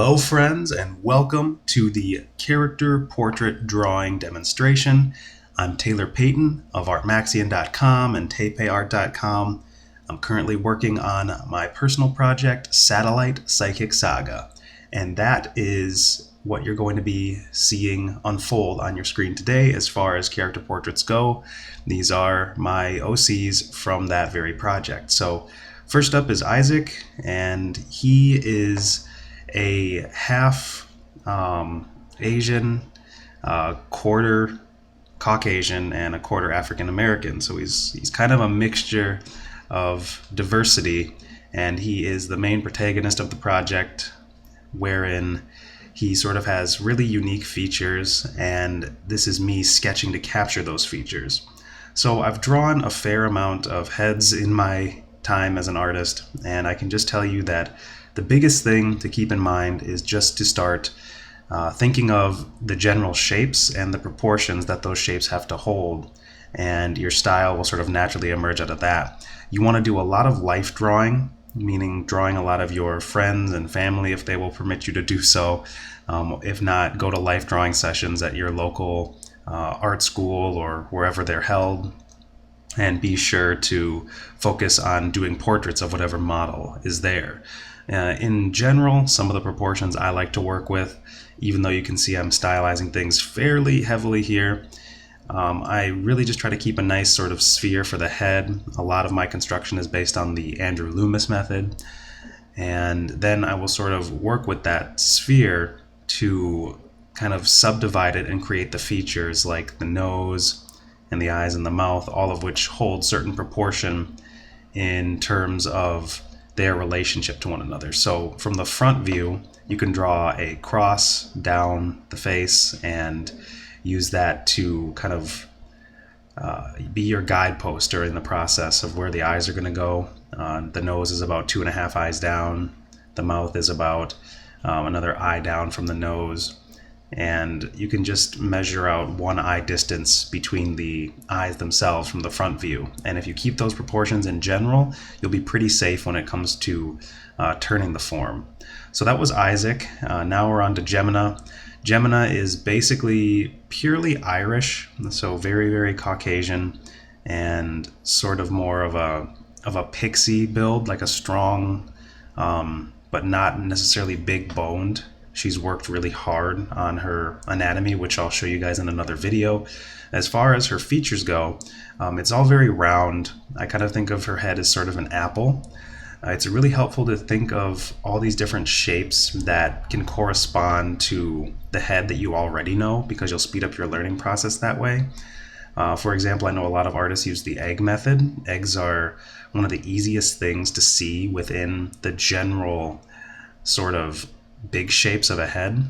Hello friends and welcome to the character portrait drawing demonstration. I'm Taylor Payton of artmaxion.com and taipeiart.com. I'm currently working on my personal project, Satellite Psychic Saga, and that is what you're going to be seeing unfold on your screen today as far as character portraits go. These are my OCs from that very project. So first up is Isaac, and he is a half Asian, quarter Caucasian, and a quarter African American. So he's kind of a mixture of diversity, and he is the main protagonist of the project, wherein he sort of has really unique features, and this is me sketching to capture those features. So I've drawn a fair amount of heads in my time as an artist, and I can just tell you that the biggest thing to keep in mind is just to start thinking of the general shapes and the proportions that those shapes have to hold, and your style will sort of naturally emerge out of that. You want to do a lot of life drawing, meaning drawing a lot of your friends and family if they will permit you to do so. If not, go to life drawing sessions at your local art school or wherever they're held, and be sure to focus on doing portraits of whatever model is there. In general, some of the proportions I like to work with, even though you can see I'm stylizing things fairly heavily here, I really just try to keep a nice sort of sphere for the head. A lot of my construction is based on the Andrew Loomis method, and then I will sort of work with that sphere to kind of subdivide it and create the features like the nose and the eyes and the mouth, all of which hold certain proportion in terms of their relationship to one another. So from the front view, you can draw a cross down the face and use that to kind of be your guidepost during the process of where the eyes are going to go. The nose is about 2.5 eyes down. The mouth is about another eye down from the nose. And you can just measure out 1 eye distance between the eyes themselves from the front view. And if you keep those proportions in general, you'll be pretty safe when it comes to turning the form. So that was Isaac. Now we're on to Gemina. Gemina is basically purely Irish, so very, very Caucasian, and sort of more of a pixie build, like a strong, but not necessarily big boned. She's worked really hard on her anatomy, which I'll show you guys in another video. As far as her features go, it's all very round. I kind of think of her head as sort of an apple. It's really helpful to think of all these different shapes that can correspond to the head that you already know, because you'll speed up your learning process that way. For example, I know a lot of artists use the egg method. Eggs are one of the easiest things to see within the general sort of big shapes of a head.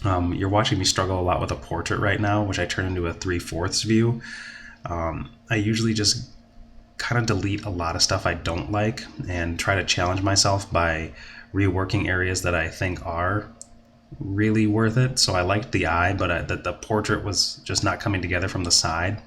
You're watching me struggle a lot with a portrait right now, which I turn into a 3/4 view. I usually just kind of delete a lot of stuff I don't like and try to challenge myself by reworking areas that I think are really worth it. So I liked the eye, but the portrait was just not coming together from the side.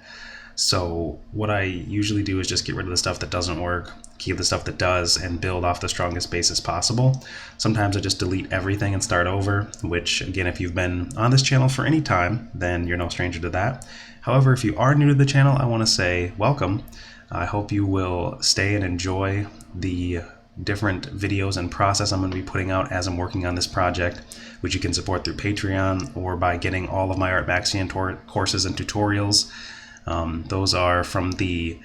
So what I usually do is just get rid of the stuff that doesn't work, keep the stuff that does, and build off the strongest basis possible. Sometimes I just delete everything and start over, which, again, if you've been on this channel for any time, then you're no stranger to that. However, if you are new to the channel, I want to say welcome. I hope you will stay and enjoy the different videos and process I'm going to be putting out as I'm working on this project, which you can support through Patreon or by getting all of my Art Maxion courses and tutorials. Those are from the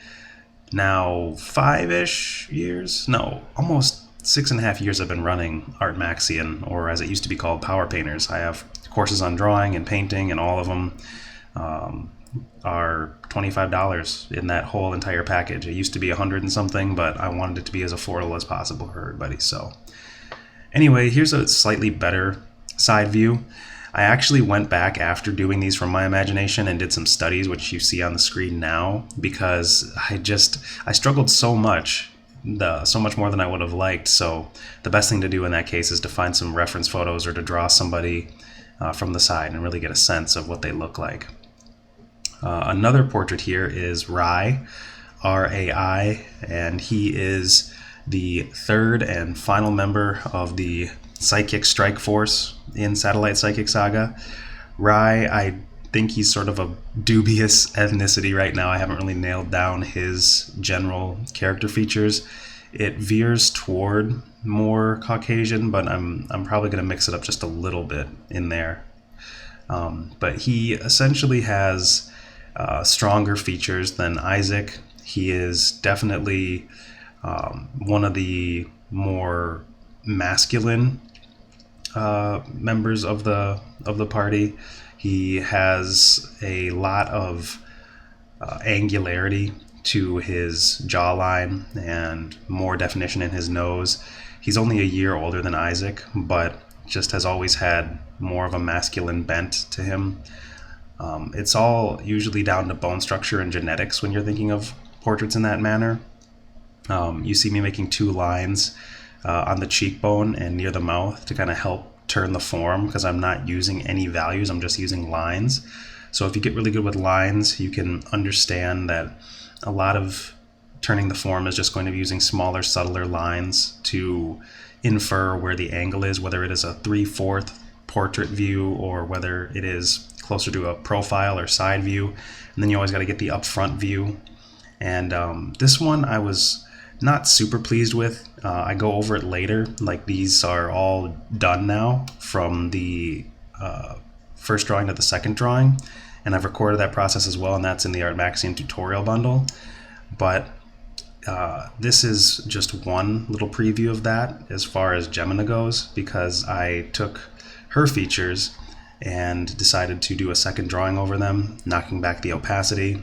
now 5-ish years, no, almost 6.5 years I've been running Art Maxion, or as it used to be called, Power Painters. I have courses on drawing and painting, and all of them are $25 in that whole entire package. It used to be 100 and something, but I wanted it to be as affordable as possible for everybody. So anyway, here's a slightly better side view. I actually went back after doing these from my imagination and did some studies, which you see on the screen now, because I struggled so much, so much more than I would have liked. So the best thing to do in that case is to find some reference photos or to draw somebody from the side and really get a sense of what they look like. Another portrait here is Rai, R-A-I, and he is the third and final member of the Psychic Strike Force in Satellite Psychic Saga. Rai, I think he's sort of a dubious ethnicity right now. I haven't really nailed down his general character features. It veers toward more Caucasian, but I'm probably going to mix it up just a little bit in there. But he essentially has stronger features than Isaac. He is definitely one of the more masculine members of the party. He has a lot of angularity to his jawline and more definition in his nose. He's only a year older than Isaac, but just has always had more of a masculine bent to him. It's all usually down to bone structure and genetics when you're thinking of portraits in that manner. You see me making 2 lines on the cheekbone and near the mouth to kind of help turn the form, because I'm not using any values, I'm just using lines. So if you get really good with lines, you can understand that a lot of turning the form is just going to be using smaller, subtler lines to infer where the angle is, whether it is a 3/4 portrait view or whether it is closer to a profile or side view. And then you always got to get the upfront view. And this one I was not super pleased with. I go over it later. Like, these are all done now from the first drawing to the second drawing, and I've recorded that process as well, and that's in the Art Maxion tutorial bundle. But this is just one little preview of that as far as Gemina goes, because I took her features and decided to do a second drawing over them, knocking back the opacity,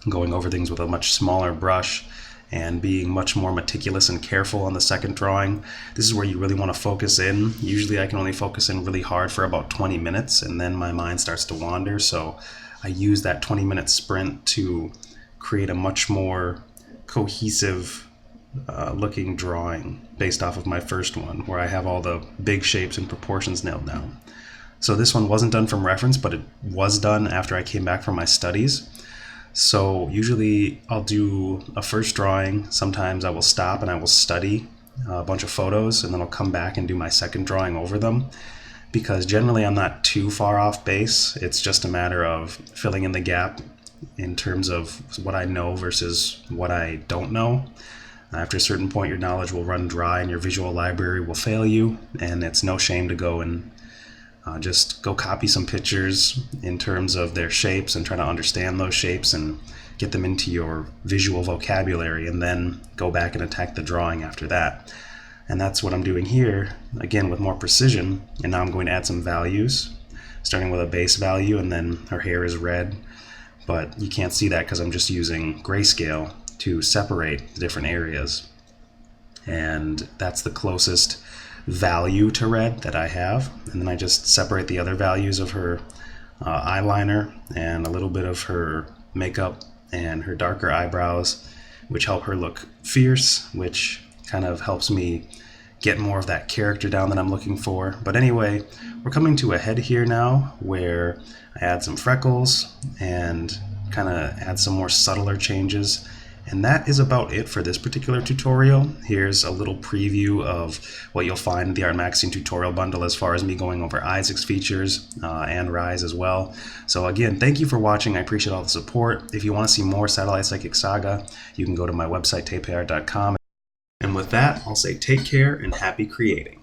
going over things with a much smaller brush, and being much more meticulous and careful on the second drawing. This is where you really want to focus in. Usually I can only focus in really hard for about 20 minutes, and then my mind starts to wander. So I use that 20-minute sprint to create a much more cohesive looking drawing based off of my first one, where I have all the big shapes and proportions nailed down. So this one wasn't done from reference, but it was done after I came back from my studies. So usually I'll do a first drawing. Sometimes I will stop and I will study a bunch of photos, and then I'll come back and do my second drawing over them, because generally I'm not too far off base. It's just a matter of filling in the gap in terms of what I know versus what I don't know. After a certain point, your knowledge will run dry and your visual library will fail you, and it's no shame to go and just go copy some pictures in terms of their shapes and try to understand those shapes and get them into your visual vocabulary, and then go back and attack the drawing after that. And that's what I'm doing here, again with more precision. And now I'm going to add some values, starting with a base value, and then her hair is red, but you can't see that because I'm just using grayscale to separate the different areas. And that's the closest value to red that I have. And then I just separate the other values of her eyeliner and a little bit of her makeup and her darker eyebrows, which help her look fierce, which kind of helps me get more of that character down that I'm looking for. But anyway, we're coming to a head here now where I add some freckles and kind of add some more subtler changes. And that is about it for this particular tutorial. Here's a little preview of what you'll find in the Art Maxion tutorial bundle as far as me going over Isaac's features and Rai's as well. So again, thank you for watching. I appreciate all the support. If you want to see more Satellite Psychic Saga, you can go to my website, tepayart.com. And with that, I'll say take care and happy creating.